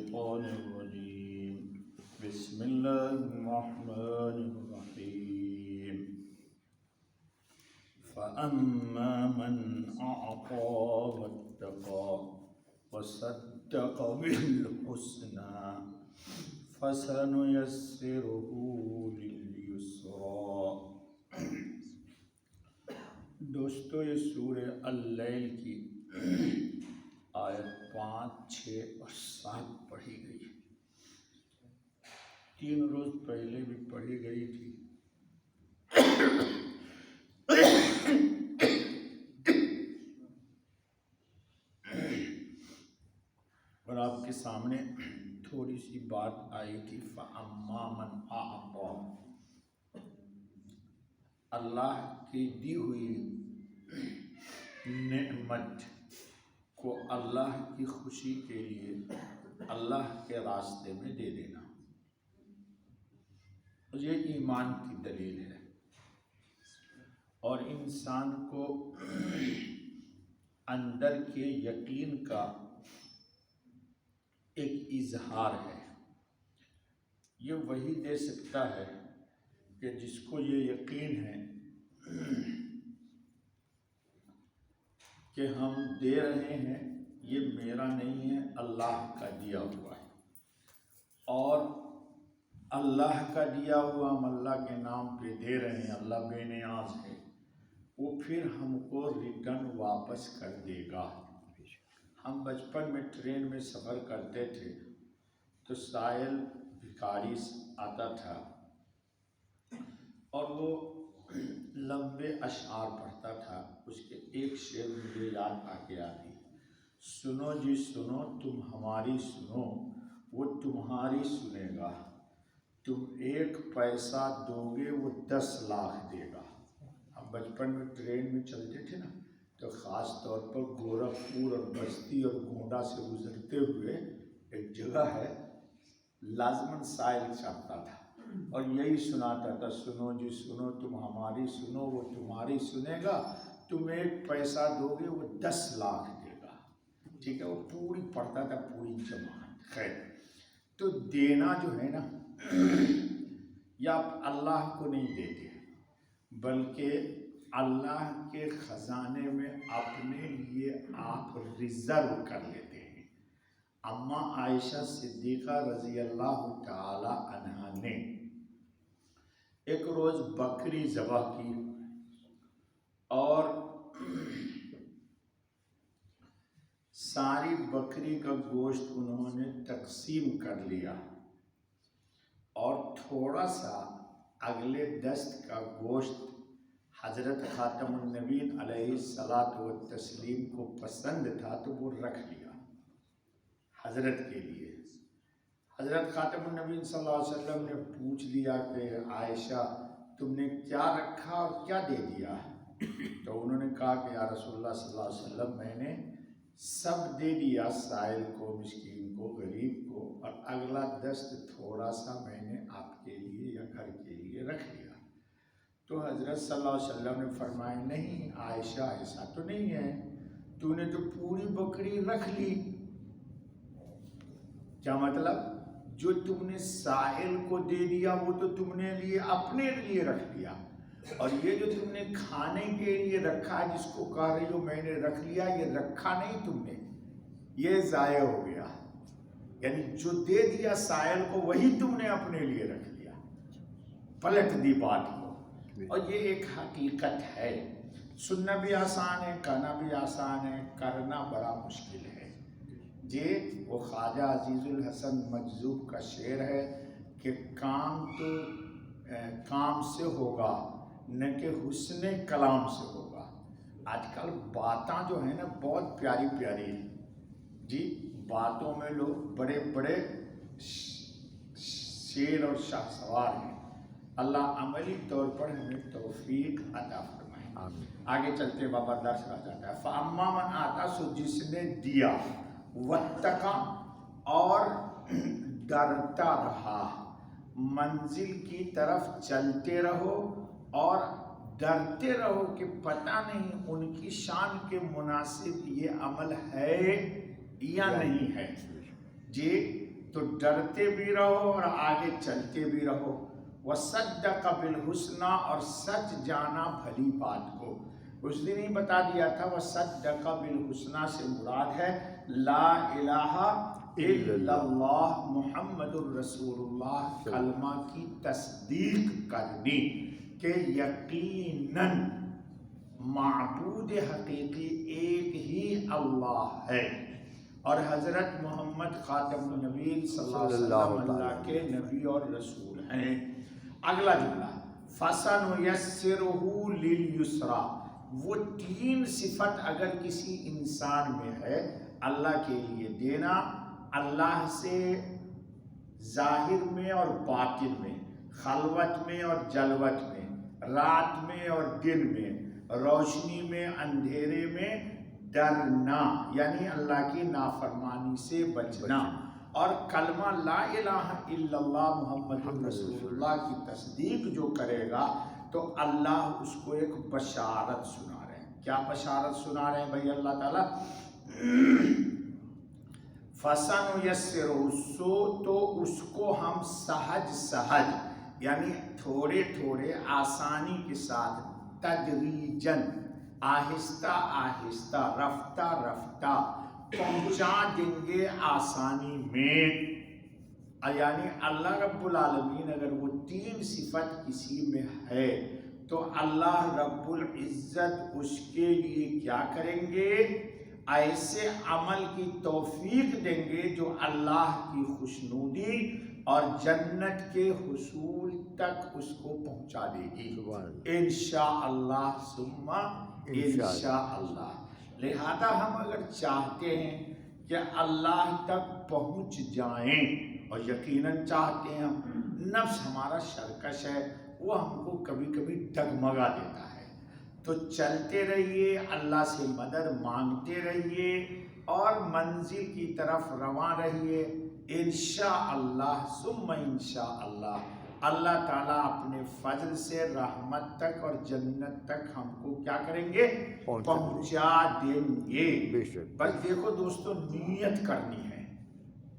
الشيطان الرجيم بسم الله الرحمن الرحيم فأما من أعطى واتقى وصدق بالحسنى فسنيسره لليسرى۔ دوستو یہ سورہ اللیل کی آیت 5، 6 اور 7 پڑھی گئی، 3 روز پہلے بھی پڑھی گئی تھی۔ اور آپ کے سامنے تھوڑی سی بات آئی تھی، فَأَمَّا مَنْ أَعْطَى، اللہ کی دی ہوئی نعمت کو اللہ کی خوشی کے لیے اللہ کے راستے میں دے دینا، یہ ایمان کی دلیل ہے۔ اور انسان کو اندر کے یقین کا ایک اظہار ہے، یہ وہی دے سکتا ہے کہ جس کو یہ یقین ہے کہ ہم دے رہے ہیں یہ میرا نہیں ہے، اللہ کا دیا ہوا ہے، اور اللہ کا دیا ہوا ہم اللہ کے نام پہ دے رہے ہیں، اللہ بے نیاز ہے، وہ پھر ہم کو ریٹرن واپس کر دے گا۔ ہم بچپن میں ٹرین میں سفر کرتے تھے تو سائل بھکاری آتا تھا اور وہ لمبے اشعار پڑھتا تھا، اس کے ایک شعر مجھے یاد آ کے آتی، سنو جی سنو تم ہماری سنو وہ تمہاری سنے گا، تم 1 پیسہ دو گے وہ 10 لاکھ دے گا۔ ہم بچپن میں ٹرین میں چلتے تھے نا، تو خاص طور پر گورکھپور اور بستی اور گونڈا سے گزرتے ہوئے ایک جگہ ہے، لازماً سائل چڑھتا تھا اور یہی سناتا تھا، سنو جی سنو تم ہماری سنو وہ تمہاری سنے گا، تم 1 پیسہ دو گے وہ 10 لاکھ دے گا۔ ٹھیک ہے، وہ پوری پڑھتا تھا، پوری جماعت۔ خیر، تو دینا جو ہے نا، یا آپ اللہ کو نہیں دیتے بلکہ اللہ کے خزانے میں اپنے لیے آپ ریزرو کر لیتے ہیں۔ اماں عائشہ صدیقہ رضی اللہ تعالی عنہا نے ایک روز بکری ذبح کی اور ساری بکری کا گوشت انہوں نے تقسیم کر لیا اور تھوڑا سا اگلے دست کا گوشت حضرت خاتم النبیین علیہ الصلاۃ والتسلیم کو پسند تھا تو وہ رکھ لیا حضرت کے لیے۔ حضرت خاتم النبیین صلی اللہ علیہ وسلم نے پوچھ لیا کہ عائشہ تم نے کیا رکھا اور کیا دے دیا؟ تو انہوں نے کہا کہ یا رسول اللہ صلی اللہ علیہ وسلم میں نے سب دے دیا، سائل کو، مسکین کو، غریب کو، اور اگلا دست تھوڑا سا میں نے آپ کے لیے یا گھر کے لیے رکھ لیا۔ تو حضرت صلی اللہ علیہ وسلم نے فرمایا نہیں عائشہ ایسا تو نہیں ہے، تو نے تو پوری بکری رکھ لی۔ کیا مطلب؟ جو تم نے سائل کو دے دیا وہ تو تم نے لیے اپنے لیے رکھ لیا، اور یہ جو تم نے کھانے کے لیے رکھا جس کو کہہ رہی ہو میں نے رکھ لیا، یہ رکھا نہیں تم نے، یہ ضائع ہو گیا۔ یعنی جو دے دیا سائل کو وہی تم نے اپنے لیے رکھ لیا، پلٹ دی بات کو۔ اور یہ ایک حقیقت ہے، سننا بھی آسان ہے، کہنا بھی آسان ہے، کرنا بڑا مشکل ہے۔ یہ وہ خواجہ عزیز الحسن مجذوب کا شعر ہے کہ کام تو کام سے ہوگا نہ کہ حسن کلام سے ہوگا۔ آج کل باتاں جو ہیں نا بہت پیاری پیاری ہیں جی، باتوں میں لوگ بڑے بڑے شیر اور شاہ سوار ہیں، اللہ عملی طور پر ہمیں توفیق عطا فرمائے۔ آگے چلتے بابا درس آ جاتا ہے، فَأَمَّا مَنْ آتا، سو جس نے دیا، وَاتَّقَى اور ڈرتا رہا، منزل کی طرف چلتے رہو اور ڈرتے رہو کہ پتہ نہیں ان کی شان کے مناسب یہ عمل ہے یا نہیں ہے۔ یہ تو ڈرتے بھی رہو اور آگے چلتے بھی رہو۔ وصدق بالحسنی، اور سچ جانا بھلی بات کو۔ اس دن ہی بتا دیا تھا وصدق بالحسنی سے مراد ہے لا الہ الا اللہ محمد الرسول اللہ، کلمہ کی تصدیق کرنی کہ یقیناً معبود حقیقی ایک ہی اللہ ہے، اور حضرت محمد خاتم النبی صلی اللہ علیہ وسلم اللہ کے نبی اور رسول ہیں۔ اگلا جملہ فَسَنُيَسِّرُهُ لِلْيُسْرَى، وہ تین صفت اگر کسی انسان میں ہے، اللہ کے لیے دینا، اللہ سے ظاہر میں اور باطن میں، خلوت میں اور جلوت میں، رات میں اور دن میں، روشنی میں اندھیرے میں، ڈرنا یعنی اللہ کی نافرمانی سے بچنا، اور کلمہ لا الہ الا اللہ محمد رسول اللہ کی تصدیق جو کرے گا تو اللہ اس کو ایک بشارت سنا رہے ہیں۔ کیا بشارت سنا رہے ہیں بھائی اللہ تعالیٰ؟ فَسَنُيَسِّرُهُ، تو اس کو ہم سہج یعنی تھوڑے تھوڑے آسانی کے ساتھ، تدریجاً آہستہ آہستہ، رفتہ رفتہ پہنچا دیں گے آسانی میں۔ یعنی اللہ رب العالمین اگر وہ تین صفت کسی میں ہے تو اللہ رب العزت اس کے لیے کیا کریں گے؟ ایسے عمل کی توفیق دیں گے جو اللہ کی خوشنودی اور جنت کے حصول تک اس کو پہنچا دے گی، انشاءاللہ ثم انشاءاللہ۔ لہذا ہم اگر چاہتے ہیں کہ اللہ تک پہنچ جائیں، اور یقیناً چاہتے ہیں ہم، نفس ہمارا سرکش ہے، وہ ہم کو کبھی کبھی ڈگمگا دیتا ہے، تو چلتے رہیے، اللہ سے مدد مانگتے رہیے اور منزل کی طرف رواں رہیے، انشاءاللہ ثم انشاءاللہ اللہ تعالیٰ اپنے فضل سے رحمت تک اور جنت تک ہم کو کیا کریں گے؟ پہنچا دیں گے۔ بس دیکھو دوستو، نیت کرنی ہے۔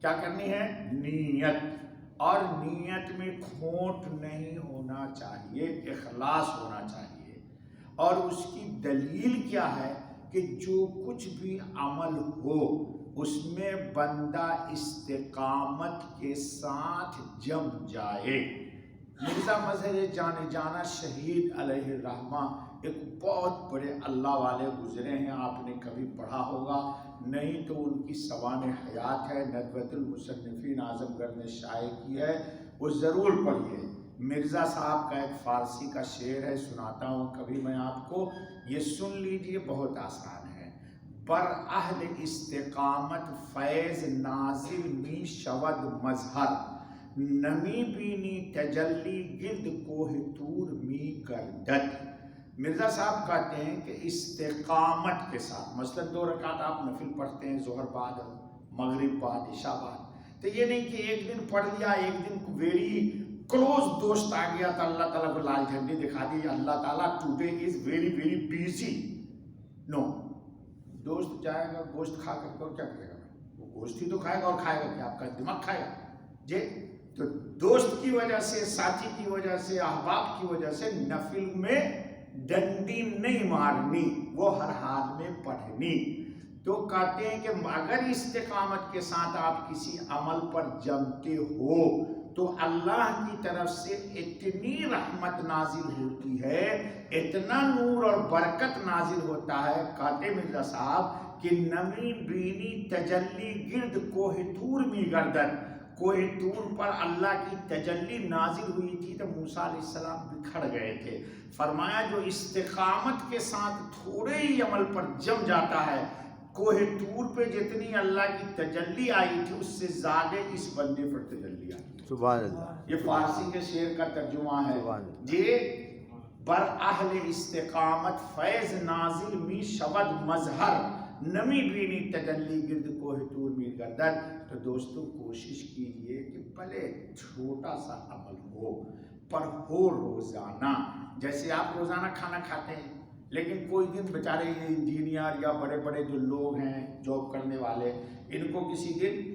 کیا کرنی ہے؟ نیت، اور نیت میں کھوٹ نہیں ہونا چاہیے، اخلاص ہونا چاہیے۔ اور اس کی دلیل کیا ہے کہ جو کچھ بھی عمل ہو اس میں بندہ استقامت کے ساتھ جم جائے۔ مرزا مظہر جانے جانا شہید علیہ الرحمہ ایک بہت بڑے اللہ والے گزرے ہیں، آپ نے کبھی پڑھا ہوگا، نہیں تو ان کی سوانح حیات ہے، ندوۃ المصنفین اعظم گڑھ نے شائع کی ہے، وہ ضرور پڑھیے۔ مرزا صاحب کا ایک فارسی کا شعر ہے، سناتا ہوں کبھی میں آپ کو، یہ سن لیجئے، بہت آسان ہے۔ بر اہل استقامت فیض نازل می شود مظہر، نمی بینی تجلی گرد کوہ طور می گردد۔ مرزا صاحب کہتے ہیں کہ استقامت کے ساتھ، مثلا 2 رکعت آپ نفل پڑھتے ہیں، ظہر بعد، مغرب بعد، عشاء بعد، تو یہ نہیں کہ ایک دن پڑھ لیا، ایک دن ویری کلوز دوست آ گیا تو اللہ تعالیٰ کو لال جھنڈی دکھا دی، اللہ تعالیٰ today is very very busy. No, دوست جائے گا گوشت کھا کر اور کیا کرے گا؟ وہ گوشت ہی تو کھائے گا، اور کھائے گا کیا؟ آپ کا دماغ کھائے گا جی۔ تو دوست کی وجہ سے، ساتھی کی وجہ سے، احباب کی وجہ سے نفل میں ڈنڈی نہیں مارنی، وہ ہر حال میں پڑھنی۔ تو کہتے ہیں کہ اگر استقامت کے ساتھ آپ کسی عمل پر جمتے ہو تو اللہ کی طرف سے اتنی رحمت نازل ہوتی ہے، اتنا نور اور برکت نازل ہوتا ہے، کہتے مرزا صاحب کہ نمی بینی تجلی گرد کوہ طور می گردد، کوہ طور پر اللہ کی تجلی نازل ہوئی تھی تو موسیٰ علیہ السلام بکھر گئے تھے۔ فرمایا جو استقامت کے ساتھ تھوڑے ہی عمل پر جم جاتا ہے، کوہ طور پہ جتنی اللہ کی تجلی آئی تھی اس سے زیادہ اس بندے پر تجلی آئی۔ سبحان اللہ، یہ فارسی کے شعر کا ترجمہ ہے جی۔ بر اہل استقامت فیض نازل می شود مظہر، نمی بینی تجلی گرد کوہ طور می گردد۔ تو دوستو کوشش کیجئے کہ بھلے چھوٹا سا عمل ہو پر ہو روزانہ۔ جیسے آپ روزانہ کھانا کھاتے ہیں، لیکن کوئی دن بیچارے یہ انجینئر یا بڑے بڑے جو لوگ ہیں جاب کرنے والے، ان کو کسی دن